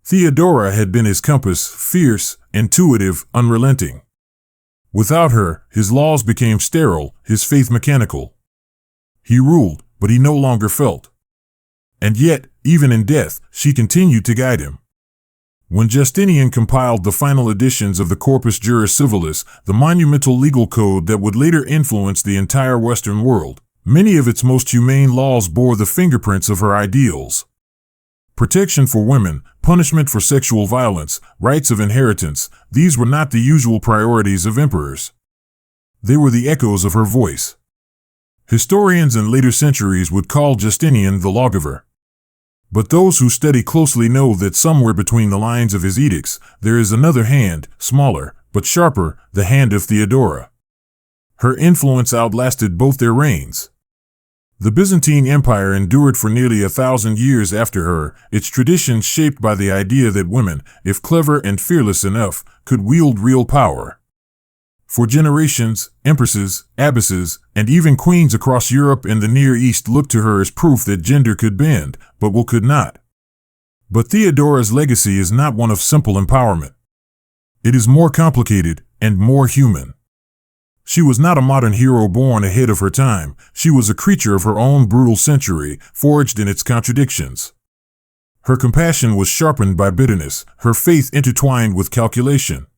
Theodora had been his compass, fierce, intuitive, unrelenting. Without her, his laws became sterile, his faith mechanical. He ruled, but he no longer felt. And yet, even in death, she continued to guide him. When Justinian compiled the final editions of the Corpus Juris Civilis, the monumental legal code that would later influence the entire Western world, many of its most humane laws bore the fingerprints of her ideals. Protection for women, punishment for sexual violence, rights of inheritance, these were not the usual priorities of emperors. They were the echoes of her voice. Historians in later centuries would call Justinian the lawgiver. But those who study closely know that somewhere between the lines of his edicts, there is another hand, smaller, but sharper, the hand of Theodora. Her influence outlasted both their reigns. The Byzantine Empire endured for nearly 1,000 years after her, its traditions shaped by the idea that women, if clever and fearless enough, could wield real power. For generations, empresses, abbesses, and even queens across Europe and the Near East looked to her as proof that gender could bend, but will could not. But Theodora's legacy is not one of simple empowerment. It is more complicated and more human. She was not a modern hero born ahead of her time. She was a creature of her own brutal century, forged in its contradictions. Her compassion was sharpened by bitterness, her faith intertwined with calculation.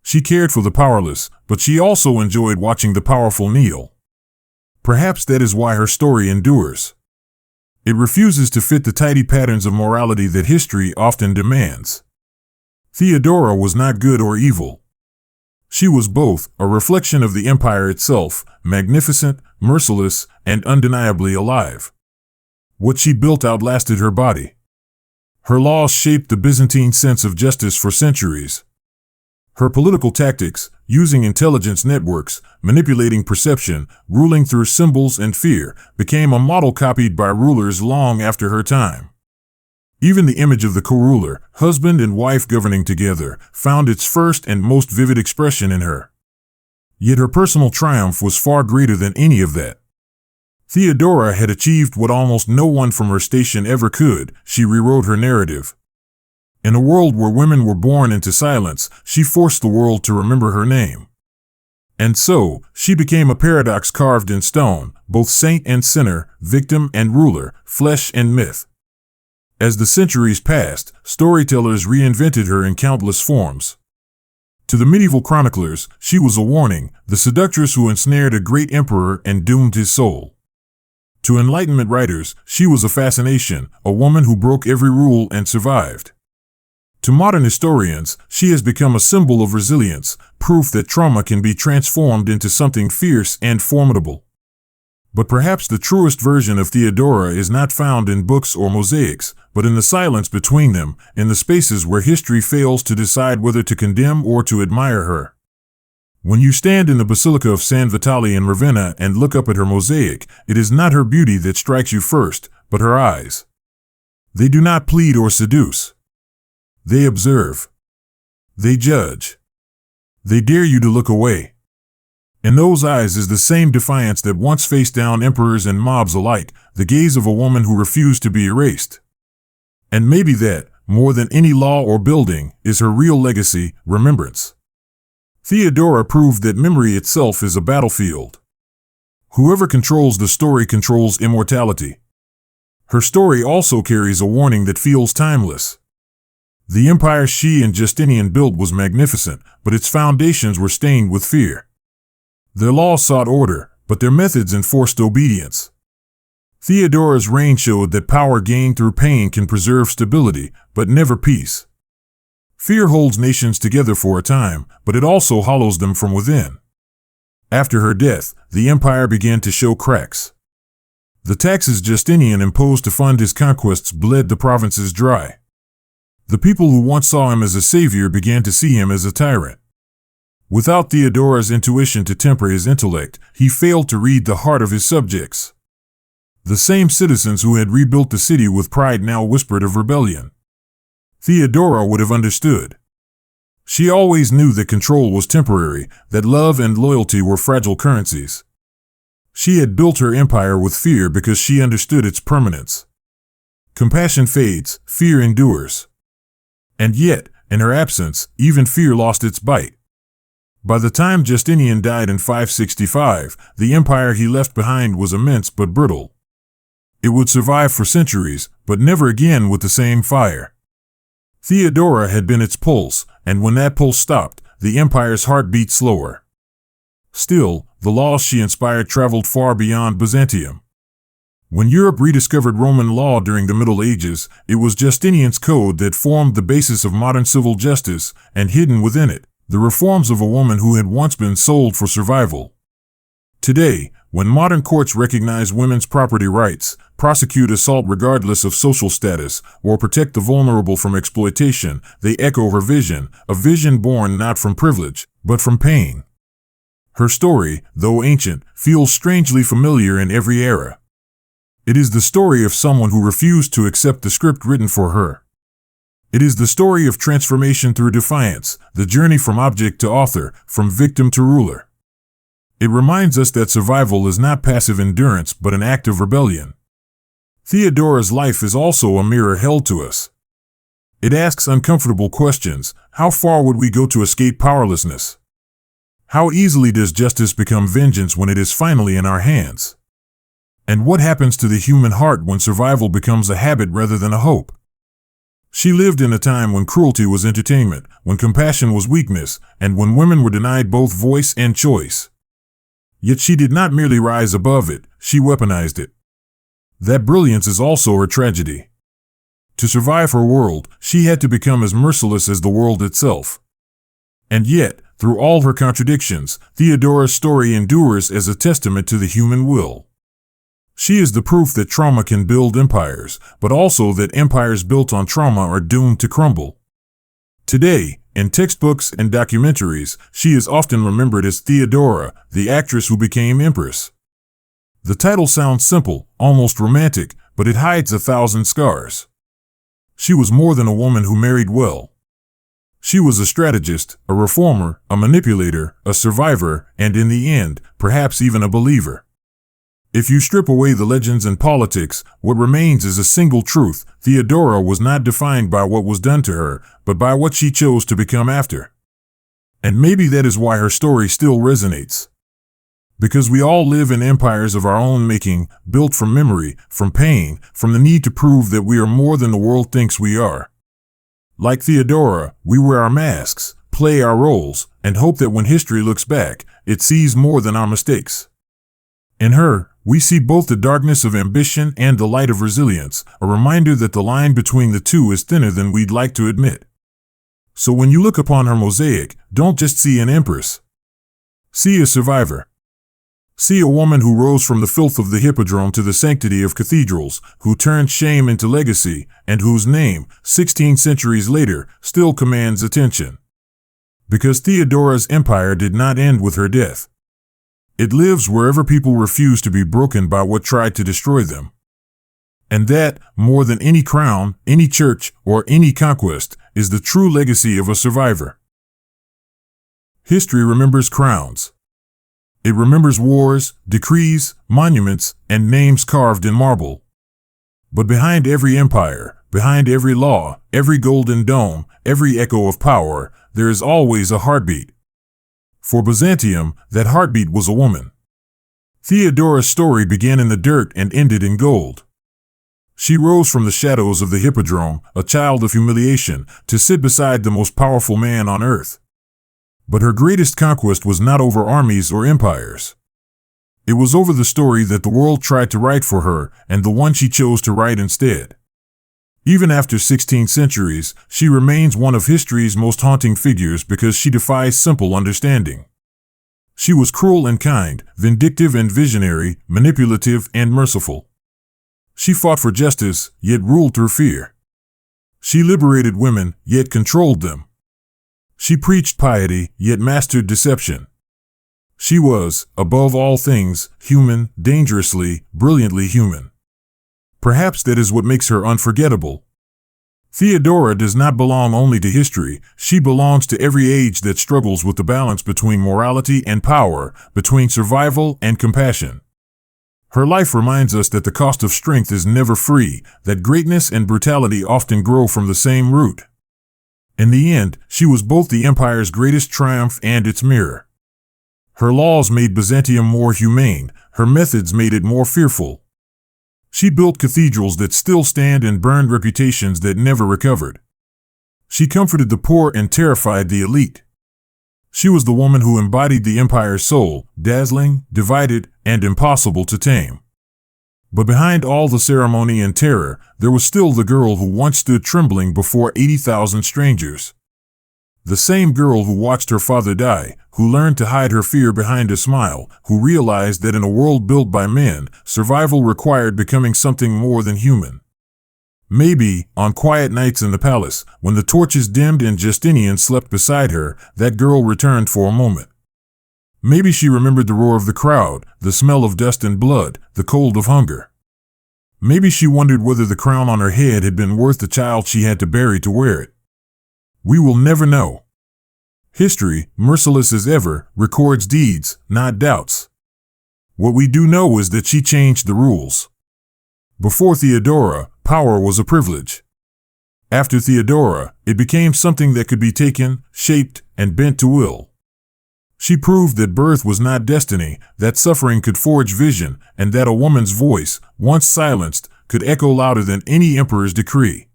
She cared for the powerless, but she also enjoyed watching the powerful kneel. Perhaps that is why her story endures. It refuses to fit the tidy patterns of morality that history often demands. Theodora was not good or evil. She was both, a reflection of the empire itself, magnificent, merciless, and undeniably alive. What she built outlasted her body. Her laws shaped the Byzantine sense of justice for centuries. Her political tactics, using intelligence networks, manipulating perception, ruling through symbols and fear, became a model copied by rulers long after her time. Even the image of the co-ruler, husband and wife governing together, found its first and most vivid expression in her. Yet her personal triumph was far greater than any of that. Theodora had achieved what almost no one from her station ever could. She rewrote her narrative. In a world where women were born into silence, she forced the world to remember her name. And so, she became a paradox carved in stone, both saint and sinner, victim and ruler, flesh and myth. As the centuries passed, storytellers reinvented her in countless forms. To the medieval chroniclers, she was a warning, the seductress who ensnared a great emperor and doomed his soul. To Enlightenment writers, she was a fascination, a woman who broke every rule and survived. To modern historians, she has become a symbol of resilience, proof that trauma can be transformed into something fierce and formidable. But perhaps the truest version of Theodora is not found in books or mosaics, but in the silence between them, in the spaces where history fails to decide whether to condemn or to admire her. When you stand in the Basilica of San Vitale in Ravenna and look up at her mosaic, it is not her beauty that strikes you first, but her eyes. They do not plead or seduce. They observe. They judge. They dare you to look away. In those eyes is the same defiance that once faced down emperors and mobs alike, the gaze of a woman who refused to be erased. And maybe that, more than any law or building, is her real legacy, remembrance. Theodora proved that memory itself is a battlefield. Whoever controls the story controls immortality. Her story also carries a warning that feels timeless. The empire she and Justinian built was magnificent, but its foundations were stained with fear. Their laws sought order, but their methods enforced obedience. Theodora's reign showed that power gained through pain can preserve stability, but never peace. Fear holds nations together for a time, but it also hollows them from within. After her death, the empire began to show cracks. The taxes Justinian imposed to fund his conquests bled the provinces dry. The people who once saw him as a savior began to see him as a tyrant. Without Theodora's intuition to temper his intellect, he failed to read the heart of his subjects. The same citizens who had rebuilt the city with pride now whispered of rebellion. Theodora would have understood. She always knew that control was temporary, that love and loyalty were fragile currencies. She had built her empire with fear because she understood its permanence. Compassion fades, fear endures. And yet, in her absence, even fear lost its bite. By the time Justinian died in 565, the empire he left behind was immense but brittle. It would survive for centuries, but never again with the same fire. Theodora had been its pulse, and when that pulse stopped, the empire's heart beat slower. Still, the laws she inspired traveled far beyond Byzantium. When Europe rediscovered Roman law during the Middle Ages, it was Justinian's code that formed the basis of modern civil justice, and hidden within it, the reforms of a woman who had once been sold for survival. Today, When modern courts recognize women's property rights, prosecute assault regardless of social status, or protect the vulnerable from exploitation, they echo her vision, a vision born not from privilege, but from pain. Her story, though ancient, feels strangely familiar in every era. It is the story of someone who refused to accept the script written for her. It is the story of transformation through defiance, the journey from object to author, from victim to ruler. It reminds us that survival is not passive endurance but an act of rebellion. Theodora's life is also a mirror held to us. It asks uncomfortable questions. How far would we go to escape powerlessness? How easily does justice become vengeance when it is finally in our hands? And what happens to the human heart when survival becomes a habit rather than a hope? She lived in a time when cruelty was entertainment, when compassion was weakness, and when women were denied both voice and choice. Yet she did not merely rise above it, she weaponized it. That brilliance is also her tragedy. To survive her world, she had to become as merciless as the world itself. And yet, through all her contradictions, Theodora's story endures as a testament to the human will. She is the proof that trauma can build empires, but also that empires built on trauma are doomed to crumble. Today, in textbooks and documentaries, she is often remembered as Theodora, the actress who became empress. The title sounds simple, almost romantic, but it hides 1,000 scars. She was more than a woman who married well. She was a strategist, a reformer, a manipulator, a survivor, and in the end, perhaps even a believer. If you strip away the legends and politics, what remains is a single truth: Theodora was not defined by what was done to her, but by what she chose to become after. And maybe that is why her story still resonates. Because we all live in empires of our own making, built from memory, from pain, from the need to prove that we are more than the world thinks we are. Like Theodora, we wear our masks, play our roles, and hope that when history looks back, it sees more than our mistakes. In her, we see both the darkness of ambition and the light of resilience, a reminder that the line between the two is thinner than we'd like to admit. So when you look upon her mosaic, don't just see an empress. See a survivor. See a woman who rose from the filth of the Hippodrome to the sanctity of cathedrals, who turned shame into legacy, and whose name, 16 centuries later, still commands attention. Because Theodora's empire did not end with her death. It lives wherever people refuse to be broken by what tried to destroy them. And that, more than any crown, any church, or any conquest, is the true legacy of a survivor. History remembers crowns. It remembers wars, decrees, monuments, and names carved in marble. But behind every empire, behind every law, every golden dome, every echo of power, there is always a heartbeat. For Byzantium, that heartbeat was a woman. Theodora's story began in the dirt and ended in gold. She rose from the shadows of the Hippodrome, a child of humiliation, to sit beside the most powerful man on earth. But her greatest conquest was not over armies or empires. It was over the story that the world tried to write for her, and the one she chose to write instead. Even after 16 centuries, she remains one of history's most haunting figures because she defies simple understanding. She was cruel and kind, vindictive and visionary, manipulative and merciful. She fought for justice, yet ruled through fear. She liberated women, yet controlled them. She preached piety, yet mastered deception. She was, above all things, human, dangerously, brilliantly human. Perhaps that is what makes her unforgettable. Theodora does not belong only to history, she belongs to every age that struggles with the balance between morality and power, between survival and compassion. Her life reminds us that the cost of strength is never free, that greatness and brutality often grow from the same root. In the end, she was both the empire's greatest triumph and its mirror. Her laws made Byzantium more humane, her methods made it more fearful. She built cathedrals that still stand and burned reputations that never recovered. She comforted the poor and terrified the elite. She was the woman who embodied the empire's soul, dazzling, divided, and impossible to tame. But behind all the ceremony and terror, there was still the girl who once stood trembling before 80,000 strangers. The same girl who watched her father die, who learned to hide her fear behind a smile, who realized that in a world built by men, survival required becoming something more than human. Maybe, on quiet nights in the palace, when the torches dimmed and Justinian slept beside her, that girl returned for a moment. Maybe she remembered the roar of the crowd, the smell of dust and blood, the cold of hunger. Maybe she wondered whether the crown on her head had been worth the child she had to bury to wear it. We will never know. History, merciless as ever, records deeds, not doubts. What we do know is that she changed the rules. Before Theodora, power was a privilege. After Theodora, it became something that could be taken, shaped, and bent to will. She proved that birth was not destiny, that suffering could forge vision, and that a woman's voice, once silenced, could echo louder than any emperor's decree.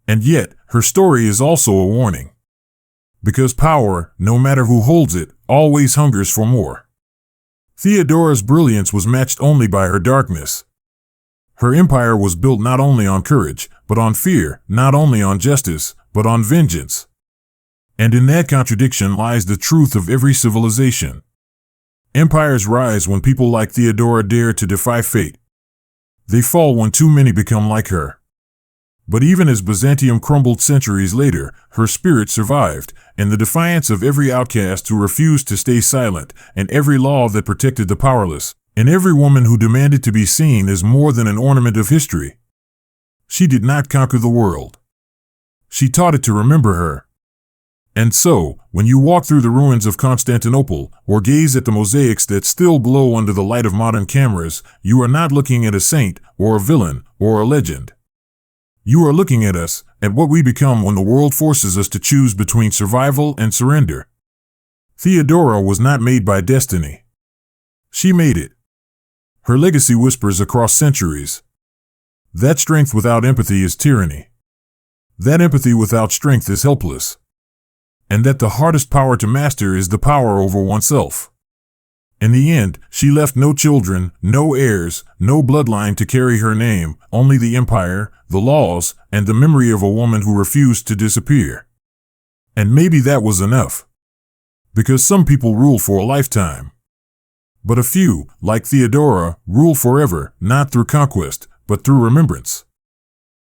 And yet, her story is also a warning. Because power, no matter who holds it, always hungers for more. Theodora's brilliance was matched only by her darkness. Her empire was built not only on courage, but on fear, not only on justice, but on vengeance. And in that contradiction lies the truth of every civilization. Empires rise when people like Theodora dare to defy fate. They fall when too many become like her. But even as Byzantium crumbled centuries later, her spirit survived, and the defiance of every outcast who refused to stay silent, and every law that protected the powerless, and every woman who demanded to be seen as more than an ornament of history. She did not conquer the world. She taught it to remember her. And so, when you walk through the ruins of Constantinople, or gaze at the mosaics that still glow under the light of modern cameras, you are not looking at a saint, or a villain, or a legend. You are looking at us, at what we become when the world forces us to choose between survival and surrender. Theodora was not made by destiny. She made it. Her legacy whispers across centuries. That strength without empathy is tyranny. That empathy without strength is helpless. And that the hardest power to master is the power over oneself. In the end, she left no children, no heirs, no bloodline to carry her name, only the empire, the laws, and the memory of a woman who refused to disappear. And maybe that was enough. Because some people rule for a lifetime. But a few, like Theodora, rule forever, not through conquest, but through remembrance.